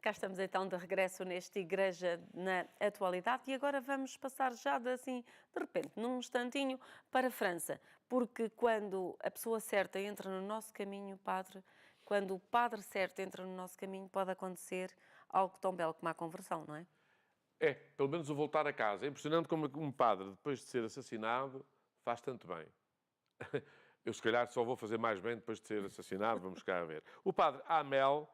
Cá estamos então de regresso neste Igreja na Atualidade e agora vamos passar já assim, de repente, num instantinho, para a França, porque quando a pessoa certa entra no nosso caminho, Padre, quando o Padre certo entra no nosso caminho, pode acontecer algo tão belo como a conversão, não é? É, pelo menos o voltar a casa. É impressionante como um padre, depois de ser assassinado, faz tanto bem. Eu, se calhar, só vou fazer mais bem depois de ser assassinado, vamos cá ver. O padre Amel,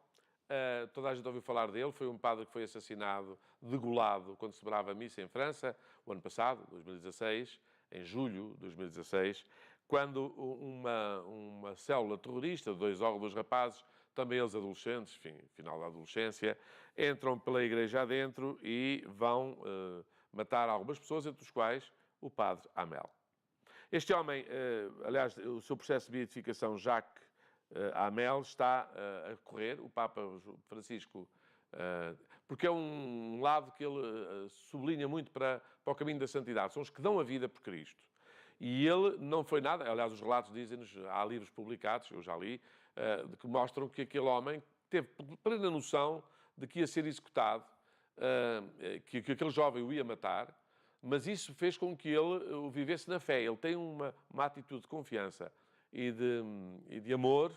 toda a gente ouviu falar dele, foi um padre que foi assassinado, degolado, quando celebrava a missa em França, o ano passado, 2016, em julho de 2016, quando uma célula terrorista, dois rapazes, também eles adolescentes, enfim, final da adolescência, entram pela igreja adentro e vão matar algumas pessoas, entre os quais o padre Amel. Este homem, aliás, o seu processo de beatificação, Jacques Amel, está a correr. O Papa Francisco, porque é um lado que ele sublinha muito para o caminho da santidade. São os que dão a vida por Cristo. E ele não foi nada, aliás, os relatos dizem-nos, há livros publicados, eu já li, que mostram que aquele homem teve plena noção de que ia ser executado, que aquele jovem o ia matar, mas isso fez com que ele o vivesse na fé. Ele tem uma atitude de confiança e de amor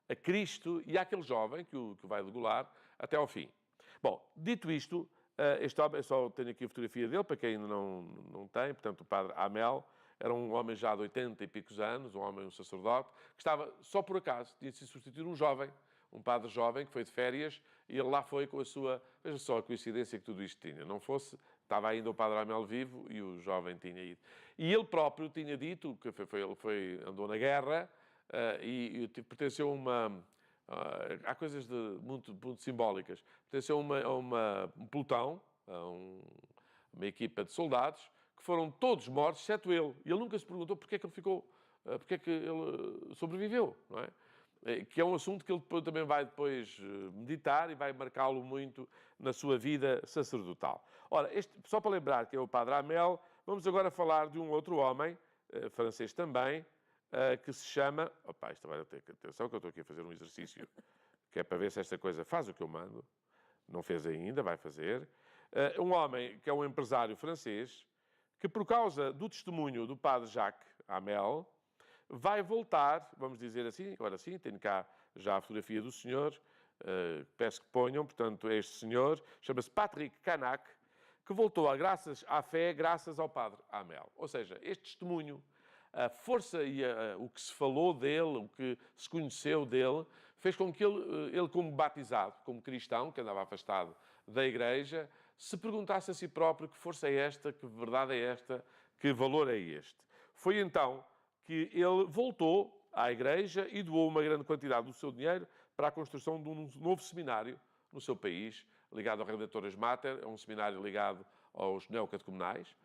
a Cristo e àquele jovem que o vai degolar até ao fim. Bom, dito isto, este homem, eu só tenho aqui a fotografia dele, para quem ainda não tem, portanto, o padre Amel, era um homem já de 80 e picos anos, um sacerdote, que estava, só por acaso, tinha sido substituir um jovem, um padre jovem, que foi de férias, e ele lá foi com a sua... Veja só a coincidência que tudo isto tinha. Não fosse... Estava ainda o padre Amel vivo e o jovem tinha ido. E ele próprio tinha dito, que andou na guerra, e pertenceu a uma... há coisas muito simbólicas. Pertenceu a um pelotão, uma equipa de soldados, que foram todos mortos, exceto ele. E ele nunca se perguntou porque é que ele ficou... porque é que ele sobreviveu, não é? Que é um assunto que ele também vai depois meditar e vai marcá-lo muito na sua vida sacerdotal. Ora, só para lembrar que é o padre Amel, vamos agora falar de um outro homem, francês também, que se chama... Opa, isto vai ter atenção que eu estou aqui a fazer um exercício, que é para ver se esta coisa faz o que eu mando. Não fez ainda, vai fazer. Um homem que é um empresário francês, que por causa do testemunho do padre Jacques Amel, vai voltar, vamos dizer assim, agora sim, tenho cá já a fotografia do senhor, peço que ponham, portanto, é este senhor, chama-se Patrick Canac, que voltou à fé graças ao padre Amel. Ou seja, este testemunho, a força e o que se falou dele, o que se conheceu dele, fez com que ele como batizado, como cristão, que andava afastado da igreja, se perguntasse a si próprio que força é esta, que verdade é esta, que valor é este. Foi então que ele voltou à igreja e doou uma grande quantidade do seu dinheiro para a construção de um novo seminário no seu país, ligado ao Redemptoras Mater, é um seminário ligado aos neocatecumenais,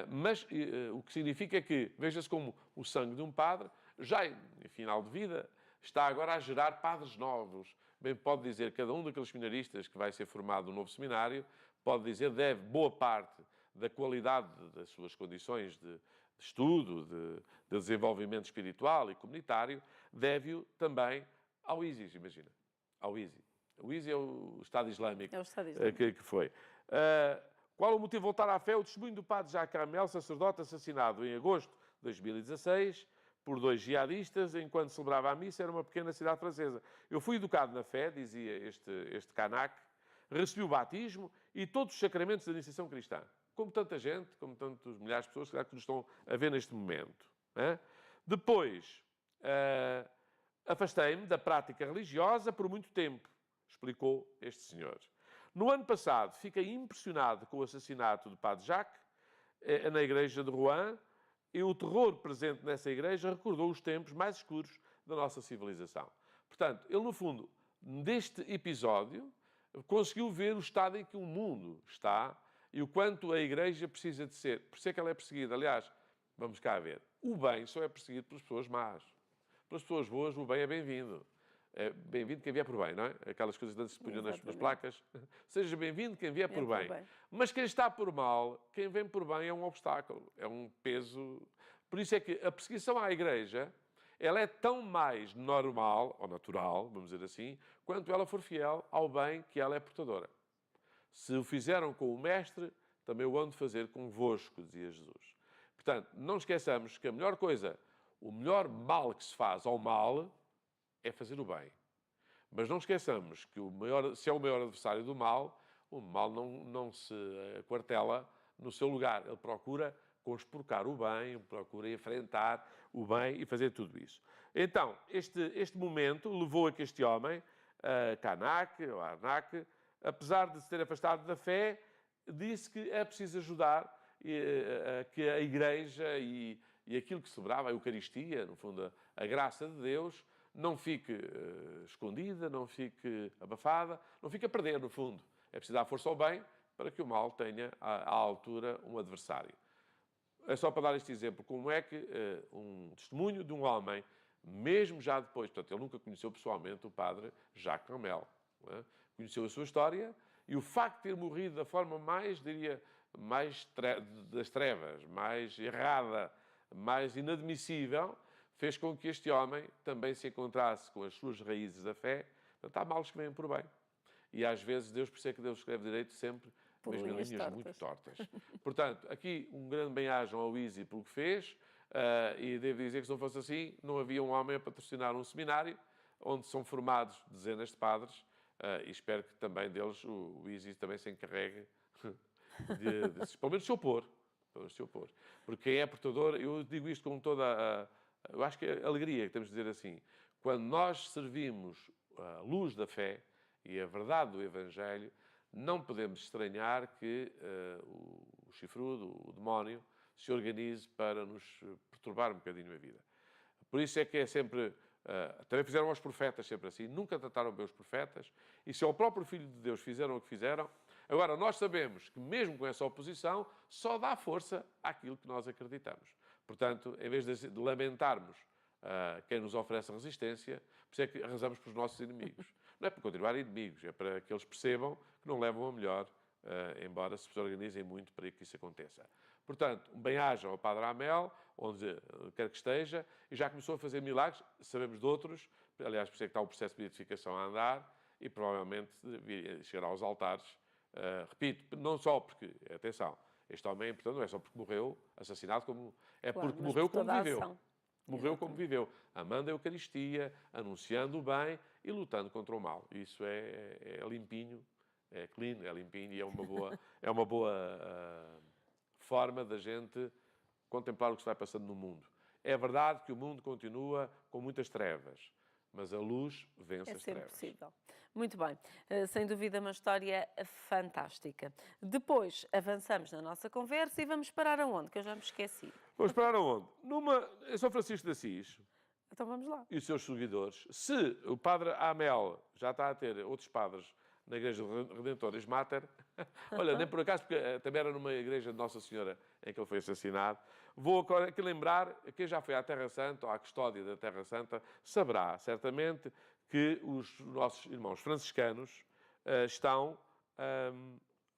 mas o que significa que, veja-se como o sangue de um padre, já em final de vida, está agora a gerar padres novos. Bem, pode dizer, cada um daqueles seminaristas que vai ser formado no novo seminário, pode dizer, deve boa parte da qualidade das suas condições de estudo, de desenvolvimento espiritual e comunitário, deve-o também ao ISIS, imagina. Ao ISIS. O ISIS é o Estado Islâmico. É o Estado Islâmico. Que foi. Qual o motivo de voltar à fé? O testemunho do padre Jacques Amel, sacerdote assassinado em agosto de 2016 por 2 jihadistas enquanto celebrava a missa, era uma pequena cidade francesa. Eu fui educado na fé, dizia este Canac, recebi o batismo e todos os sacramentos da iniciação cristã. Como tanta gente, como tantos milhares de pessoas que nos estão a ver neste momento. Depois, afastei-me da prática religiosa por muito tempo, explicou este senhor. No ano passado, fiquei impressionado com o assassinato do padre Jacques na igreja de Rouen e o terror presente nessa igreja recordou os tempos mais escuros da nossa civilização. Portanto, ele, no fundo, deste episódio, conseguiu ver o estado em que o mundo está e o quanto a igreja precisa de ser. Por isso é que ela é perseguida. Aliás, vamos cá ver. O bem só é perseguido pelas pessoas más. Pelas pessoas boas, o bem é bem-vindo. É bem-vindo quem vier por bem, não é? Aquelas coisas que antes se punham nas placas. Seja bem-vindo quem vier por bem. Mas quem está por mal, quem vem por bem é um obstáculo, é um peso. Por isso é que a perseguição à igreja ela é tão mais normal, ou natural, vamos dizer assim, quanto ela for fiel ao bem que ela é portadora. Se o fizeram com o Mestre, também o hão de fazer convosco, dizia Jesus. Portanto, não esqueçamos que a melhor coisa, o melhor mal que se faz ao mal é fazer o bem. Mas não esqueçamos que se é o maior adversário do mal, o mal não se quartela no seu lugar. Ele procura conspurcar o bem, procura enfrentar o bem e fazer tudo isso. Então, este momento levou a que este homem, ou Arnaque, apesar de se ter afastado da fé, disse que é preciso ajudar que a Igreja e aquilo que sobrava, a Eucaristia, no fundo, a graça de Deus, não fique escondida, não fique abafada, não fique a perder, no fundo. É preciso dar força ao bem para que o mal tenha, à altura, um adversário. É só para dar este exemplo, como é que um testemunho de um homem, mesmo já depois, portanto, ele nunca conheceu pessoalmente o padre Jacques Ramel, não é? Conheceu a sua história e o facto de ter morrido da forma mais, diria, das trevas, mais errada, mais inadmissível, fez com que este homem também se encontrasse com as suas raízes da fé. Portanto, há males que vêm por bem. E às vezes Deus, por isso é que Deus escreve direito sempre, mesmo em linhas muito tortas. Portanto, aqui um grande bem-ajam ao Easy pelo que fez, e devo dizer que se não fosse assim, não havia um homem a patrocinar um seminário onde são formados dezenas de padres, e espero que também deles o Easy também se encarregue de pelo menos se opor. Porque quem é portador, eu digo isto com toda eu acho que é a alegria que temos de dizer assim, quando nós servimos a luz da fé e a verdade do Evangelho, não podemos estranhar que o chifrudo, o demónio, se organize para nos perturbar um bocadinho a vida. Por isso é que é sempre... também fizeram aos profetas sempre assim, nunca trataram bem os profetas, e se ao próprio Filho de Deus fizeram o que fizeram, agora nós sabemos que mesmo com essa oposição, só dá força àquilo que nós acreditamos. Portanto, em vez de lamentarmos quem nos oferece resistência, por isso é que arrasamos para os nossos inimigos. Não é para continuar inimigos, é para que eles percebam que não levam a melhor, embora se organizem muito para que isso aconteça. Portanto, um bem-aja ao Padre Amel, onde quer que esteja, e já começou a fazer milagres, sabemos de outros, aliás, por isso é que está o processo de beatificação a andar, e provavelmente chegará aos altares. Repito, não só porque, atenção, este homem, portanto, não é só porque morreu assassinado, como é claro, porque morreu como viveu. Morreu como viveu, amando a Eucaristia, anunciando o bem e lutando contra o mal. Isso é limpinho, é clean, é limpinho e é uma boa forma da gente contemplar o que se vai passando no mundo. É verdade que o mundo continua com muitas trevas, mas a luz vence as trevas. É possível. Muito bem. Sem dúvida uma história fantástica. Depois avançamos na nossa conversa e vamos parar aonde? Que eu já me esqueci. Vamos parar aonde? Em São Francisco de Assis. Então vamos lá. E os seus seguidores. Se o padre Amel já está a ter outros padres na Igreja Redentoris Mater, olha, nem por acaso, porque também era numa igreja de Nossa Senhora em que ele foi assassinado, vou agora aqui lembrar, quem já foi à Terra Santa, ou à custódia da Terra Santa, saberá certamente que os nossos irmãos franciscanos estão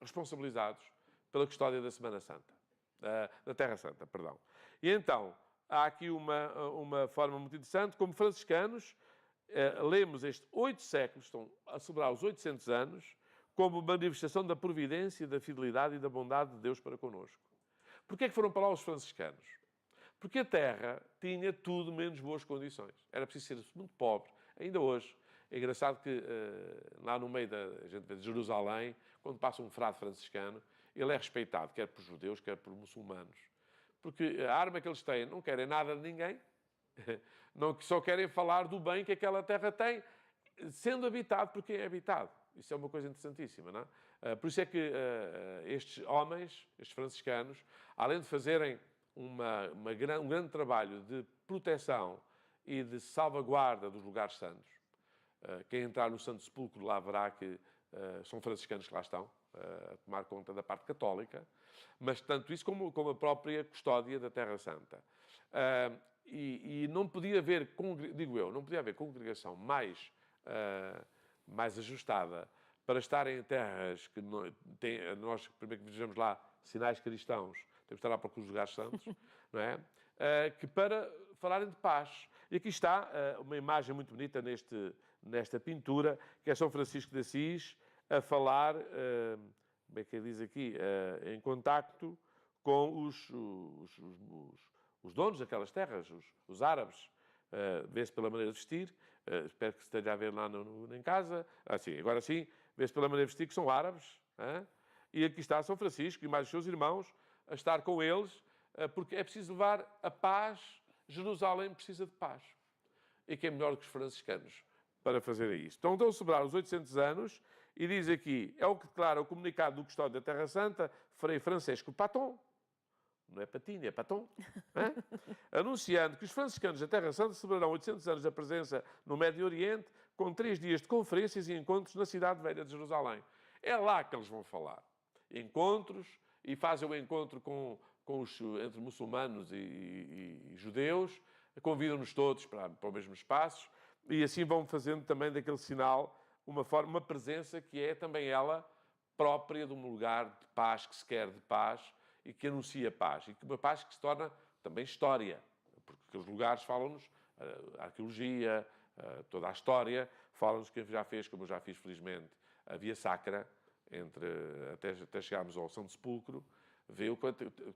responsabilizados pela custódia da Semana Santa, da Terra Santa, perdão. E então, há aqui uma forma muito interessante, como franciscanos, lemos estes 8 séculos, estão a celebrar os 800 anos, como manifestação da providência, da fidelidade e da bondade de Deus para connosco. Porquê é que foram para lá os franciscanos? Porque a terra tinha tudo menos boas condições. Era preciso ser muito pobre, ainda hoje. É engraçado que lá no meio a gente vê de Jerusalém, quando passa um frade franciscano, ele é respeitado, quer por judeus, quer por muçulmanos. Porque a arma que eles têm, não querem nada de ninguém, não, só querem falar do bem que aquela terra tem, sendo habitado por quem é habitado. Isso é uma coisa interessantíssima, não é? Por isso é que estes homens, estes franciscanos, além de fazerem um grande trabalho de proteção e de salvaguarda dos lugares santos, quem entrar no Santo Sepulcro lá verá que são franciscanos que lá estão, a tomar conta da parte católica, mas tanto isso como a própria custódia da Terra Santa. E não podia haver, digo eu, não podia haver congregação mais ajustada para estar em terras que nós, primeiro que vejamos lá sinais cristãos, temos de estar à procura dos lugares santos, não é? Que para falarem de paz. E aqui está uma imagem muito bonita nesta pintura, que é São Francisco de Assis a falar, como é que ele diz aqui, em contacto com os donos daquelas terras, os árabes. Vê-se pela maneira de vestir, espero que se esteja a ver lá em casa. Agora sim, vê-se pela maneira de vestir que são árabes. E aqui está São Francisco e mais os seus irmãos a estar com eles, porque é preciso levar a paz. Jerusalém precisa de paz. E quem é melhor do que os franciscanos para fazer isso? Então, estão a celebrar os 800 anos e diz aqui, é o que declara o comunicado do Custódio da Terra Santa, Frei Francesco Paton, não é Patinho, é Paton, anunciando que os franciscanos da Terra Santa celebrarão 800 anos da presença no Médio Oriente, com 3 dias de conferências e encontros na cidade velha de Jerusalém. É lá que eles vão falar. Encontros, e fazem o encontro entre muçulmanos e judeus, convidam-nos todos para o mesmo espaço, e assim vão fazendo também daquele sinal uma presença que é também ela própria de um lugar de paz, que se quer de paz, e que anuncia paz. E uma paz que se torna também história, porque os lugares falam-nos, a arqueologia, toda a história, falam-nos que já fez, como eu já fiz felizmente, a Via Sacra, até chegarmos ao Santo Sepulcro, vê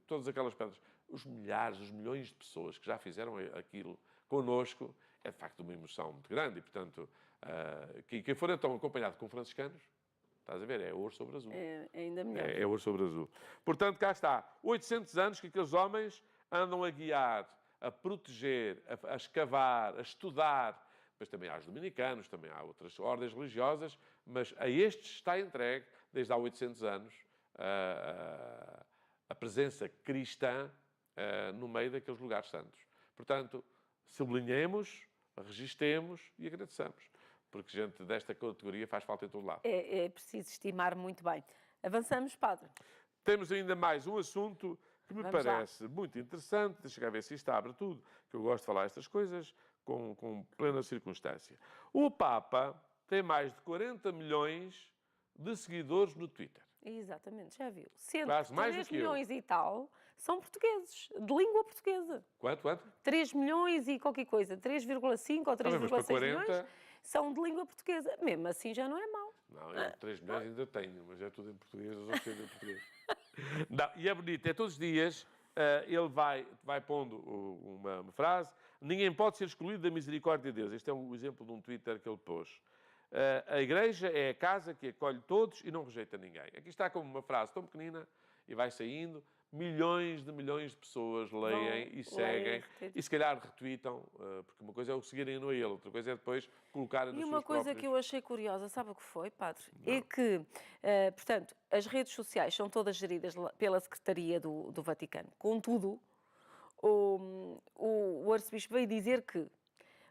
todas aquelas pedras, os milhares, os milhões de pessoas que já fizeram aquilo connosco, é de facto uma emoção muito grande. E, portanto, quem for então acompanhado com franciscanos, estás a ver, é ouro sobre azul. É ainda melhor. É ouro sobre azul. Portanto, cá está. 800 anos que aqueles homens andam a guiar, a proteger, a escavar, a estudar. Mas também há os dominicanos, também há outras ordens religiosas, mas a estes está entregue, desde há 800 anos, a presença cristã no meio daqueles lugares santos. Portanto, sublinhemos, registremos e agradeçamos, porque gente desta categoria faz falta em todo lado. É preciso estimar muito bem. Avançamos, padre. Temos ainda mais um assunto que me Vamos lá. parece muito interessante. Deixa eu ver se isto abre tudo, que eu gosto de falar estas coisas com plena circunstância. O Papa tem mais de 40 milhões de seguidores no Twitter. Exatamente, já viu. Sendo Quase que mais do 3 que eu. milhões e tal são portugueses, de língua portuguesa. Quanto? 3 milhões e qualquer coisa, 3,5 ou Mas para 3,6 milhões 40... são de língua portuguesa. Mesmo assim já não é mau. Não, eu 3 milhões ainda tenho, mas é tudo em português, os outros em português. Não, e é bonito, é todos os dias ele vai pondo uma frase: ninguém pode ser excluído da misericórdia de Deus. Este é um exemplo de um Twitter que ele pôs. A igreja é a casa que acolhe todos e não rejeita ninguém. Aqui está como uma frase tão pequenina e vai saindo. Milhões de pessoas leem e seguem e se calhar retweetam, porque uma coisa é o seguirem no ele, outra coisa é depois colocarem nos seus E uma coisa próprios... que eu achei curiosa, sabe o que foi, padre? Não. É que, portanto, as redes sociais são todas geridas pela Secretaria do Vaticano. Contudo, o arcebispo veio dizer que,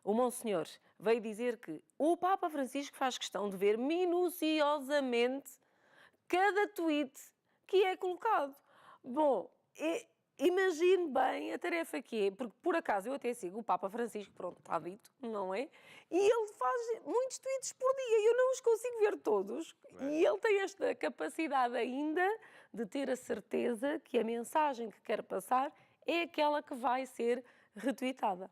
o Monsenhor veio dizer que o Papa Francisco faz questão de ver minuciosamente cada tweet que é colocado. Bom, imagine bem a tarefa que é, porque por acaso eu até sigo o Papa Francisco, pronto, está dito, não é? E ele faz muitos tweets por dia e eu não os consigo ver todos. E ele tem esta capacidade ainda de ter a certeza que a mensagem que quer passar é aquela que vai ser retweetada.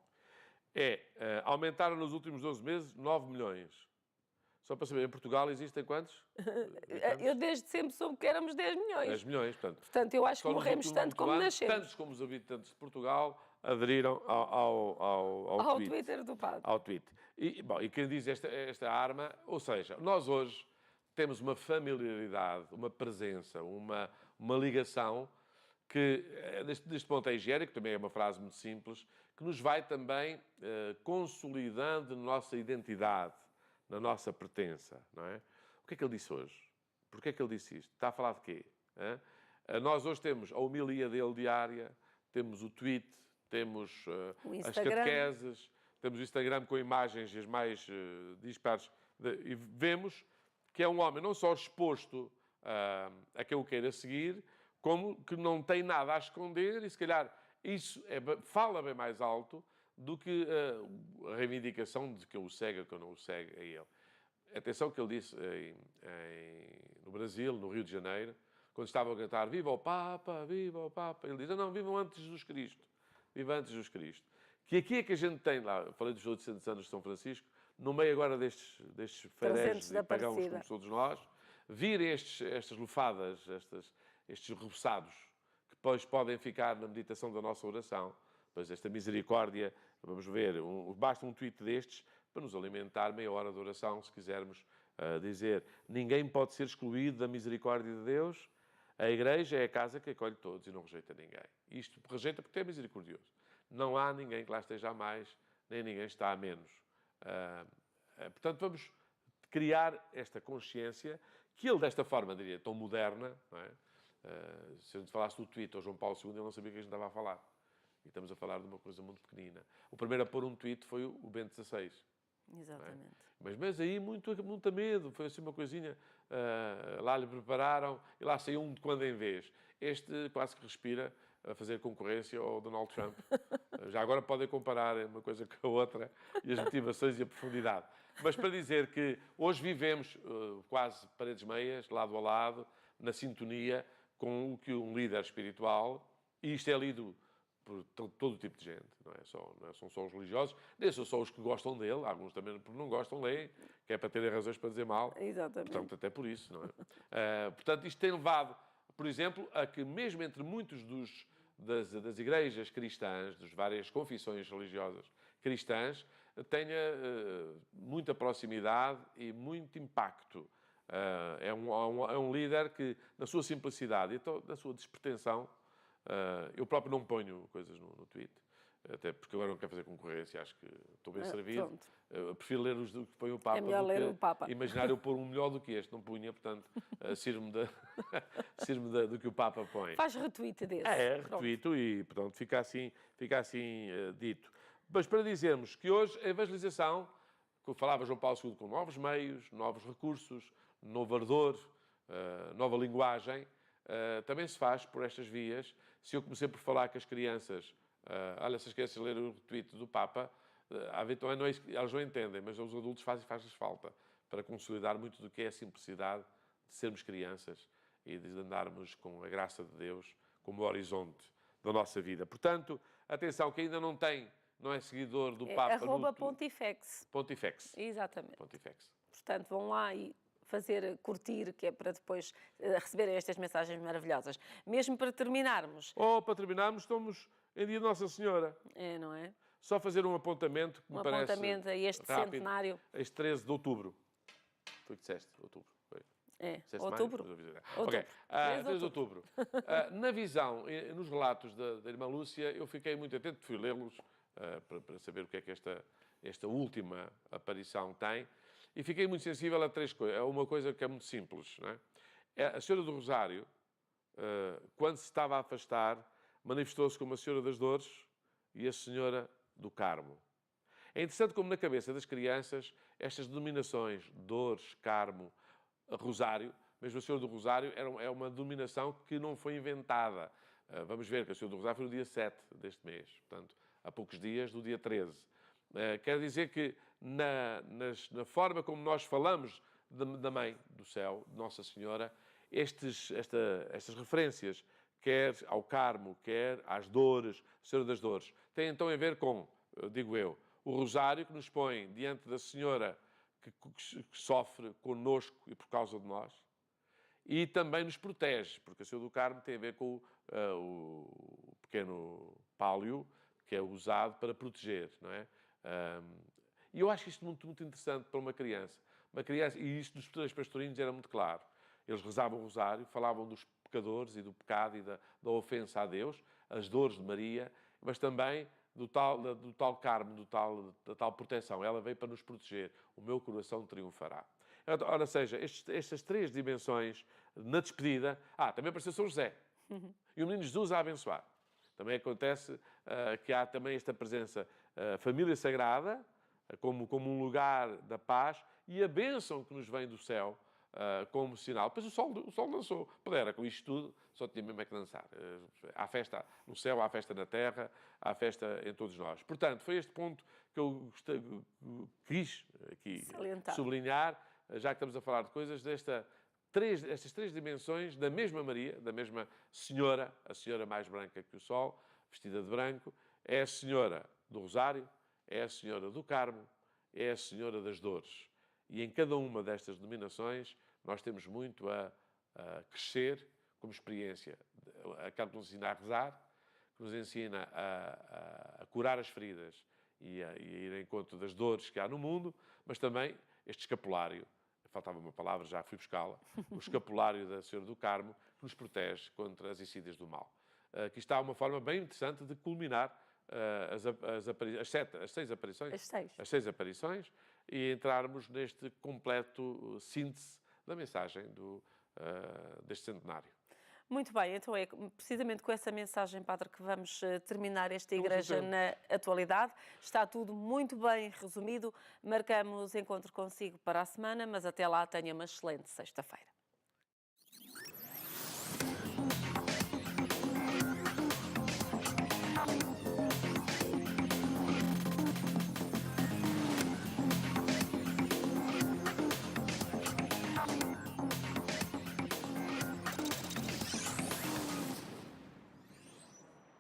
Aumentaram nos últimos 12 meses 9 milhões. Só para saber, em Portugal existem quantos? Eu desde sempre soube que éramos 10 milhões. 10 milhões, portanto. Portanto, eu acho que morremos tanto como nascemos. Tantos como os habitantes de Portugal aderiram ao tweet, Twitter do padre. ao tweet. E quem diz esta arma, ou seja, nós hoje temos uma familiaridade, uma presença, uma ligação que, deste ponto é higiênico, também é uma frase muito simples, que nos vai também consolidando na nossa identidade, na nossa pertença, não é? O que é que ele disse hoje? Porquê é que ele disse isto? Está a falar de quê? Nós hoje temos a homilia dele diária, temos o tweet, temos as catequeses, temos o Instagram com imagens as mais dispares, e vemos que é um homem não só exposto a quem o queira seguir, como que não tem nada a esconder, e se calhar isso fala bem mais alto do que a reivindicação de que eu o segue ou que eu não o segue a ele. Atenção que ele disse no Brasil, no Rio de Janeiro, quando estavam a cantar Viva o Papa, Viva o Papa, ele diz, não, vivam antes de Jesus Cristo. Viva antes de Jesus Cristo. que aqui é que a gente tem, lá, falei dos 800 anos de São Francisco, no meio agora destes fereges e pagãos como todos nós, vir estas lufadas, estes reboçados, que depois podem ficar na meditação da nossa oração, pois esta misericórdia, vamos ver, basta um tweet destes para nos alimentar meia hora de oração, se quisermos dizer, ninguém pode ser excluído da misericórdia de Deus, a Igreja é a casa que acolhe todos e não rejeita ninguém. Isto rejeita porque é misericordioso. Não há ninguém que lá esteja a mais, nem ninguém está a menos. Portanto, vamos criar esta consciência que ele, desta forma, diria, tão moderna, não é? Se a gente falasse do tweet ao João Paulo II, ele não sabia o que a gente estava a falar. E estamos a falar de uma coisa muito pequenina. O primeiro a pôr um tweet foi o Bento XVI. Exatamente. Mas aí muito a medo, foi assim uma coisinha, lá lhe prepararam e lá saiu um de quando em vez. Este quase que respira a fazer concorrência ao Donald Trump. Já agora podem comparar uma coisa com a outra e as motivações e a profundidade. Mas para dizer que hoje vivemos quase paredes meias, lado a lado, na sintonia com o que um líder espiritual, e isto é lido por todo tipo de gente, não são só os religiosos, nem são só os que gostam dele, alguns também porque não gostam, leem, que é para terem razões para dizer mal. Exatamente. Portanto, até por isso, não é? Portanto, isto tem levado, por exemplo, a que mesmo entre muitos das igrejas cristãs, das várias confissões religiosas cristãs, tenha muita proximidade e muito impacto. É um líder que, na sua simplicidade e na sua despretensão, eu próprio não ponho coisas no tweet, até porque agora não quero fazer concorrência, acho que estou bem servido. Prefiro ler os que põe o Papa. É melhor ler o Papa. Imaginar eu pôr um melhor do que este, não punha, portanto, sirvo-me do que o Papa põe. Faz retweet desse. Retweeto e, pronto, fica assim dito. Mas para dizermos que hoje a evangelização, que falava João Paulo II, com novos meios, novos recursos, novo ardor, nova linguagem, também se faz por estas vias. Se eu comecei por falar que as crianças, olha, se as crianças lerem o tweet do Papa, não é isso, elas não entendem, mas os adultos faz-lhes falta para consolidar muito do que é a simplicidade de sermos crianças e de andarmos com a graça de Deus como horizonte da nossa vida. Portanto, atenção, que ainda não é seguidor do Papa. @Pontifex. Pontifex. Exatamente. Pontifex. Portanto, vão lá e curtir, que é para depois receberem estas mensagens maravilhosas. Mesmo para terminarmos. Para terminarmos, estamos em dia de Nossa Senhora. É, não é? Só fazer um apontamento que me parece apontamento a este rápido. centenário. Este 13 de outubro. Tu que disseste, outubro. Foi. Outubro. Ok, 13 de outubro. Na visão, nos relatos da irmã Lúcia, eu fiquei muito atento, fui lê-los para saber o que é que esta última aparição tem, e fiquei muito sensível a três coisas. É uma coisa que é muito simples, não é? A Senhora do Rosário, quando se estava a afastar, manifestou-se como a Senhora das Dores e a Senhora do Carmo. É interessante como na cabeça das crianças estas denominações, Dores, Carmo, Rosário, mesmo a Senhora do Rosário é uma denominação que não foi inventada. Vamos ver que a Senhora do Rosário foi no dia 7 deste mês, portanto, há poucos dias, do dia 13. Quer dizer que na forma como nós falamos da Mãe do Céu, de Nossa Senhora, estas referências, quer ao Carmo, quer às Dores, Senhora das Dores, têm então a ver com, digo eu, o Rosário que nos põe diante da Senhora que sofre connosco e por causa de nós, e também nos protege, porque a Senhora do Carmo tem a ver com o pequeno pálio que é usado para proteger, não é? E eu acho isto muito, muito interessante para uma criança. E isto dos três pastorinhos era muito claro. Eles rezavam o rosário, falavam dos pecadores e do pecado e da ofensa a Deus, as dores de Maria, mas também do tal Carmo, da tal proteção. Ela veio para nos proteger. O meu coração triunfará. Ora, seja, estas três dimensões na despedida... também apareceu São José. E o menino Jesus a abençoar. Também acontece que há também esta presença, família sagrada, como um lugar da paz, e a bênção que nos vem do céu como sinal. Depois o sol dançou. Pudera, com isto tudo, só tinha mesmo é que dançar. Há festa no céu, há festa na terra, há festa em todos nós. Portanto, foi este ponto que eu quis aqui sublinhar, já que estamos a falar de coisas, estas três dimensões da mesma Maria, da mesma Senhora, a Senhora mais branca que o sol, vestida de branco, é a Senhora do Rosário, é a Senhora do Carmo, é a Senhora das Dores. E em cada uma destas denominações nós temos muito a crescer como experiência. Acaba de nos ensinar a rezar, que nos ensina a curar as feridas e a ir em encontro das dores que há no mundo, mas também este escapulário, faltava uma palavra, já fui buscá-la, o escapulário da Senhora do Carmo, que nos protege contra as insídias do mal. Aqui está uma forma bem interessante de culminar as seis aparições. As seis aparições e entrarmos neste completo síntese da mensagem deste centenário. Muito bem, então é precisamente com essa mensagem, Padre, que vamos terminar esta Igreja na Atualidade. Está tudo muito bem resumido. Marcamos encontro consigo para a semana, mas até lá tenha uma excelente sexta-feira.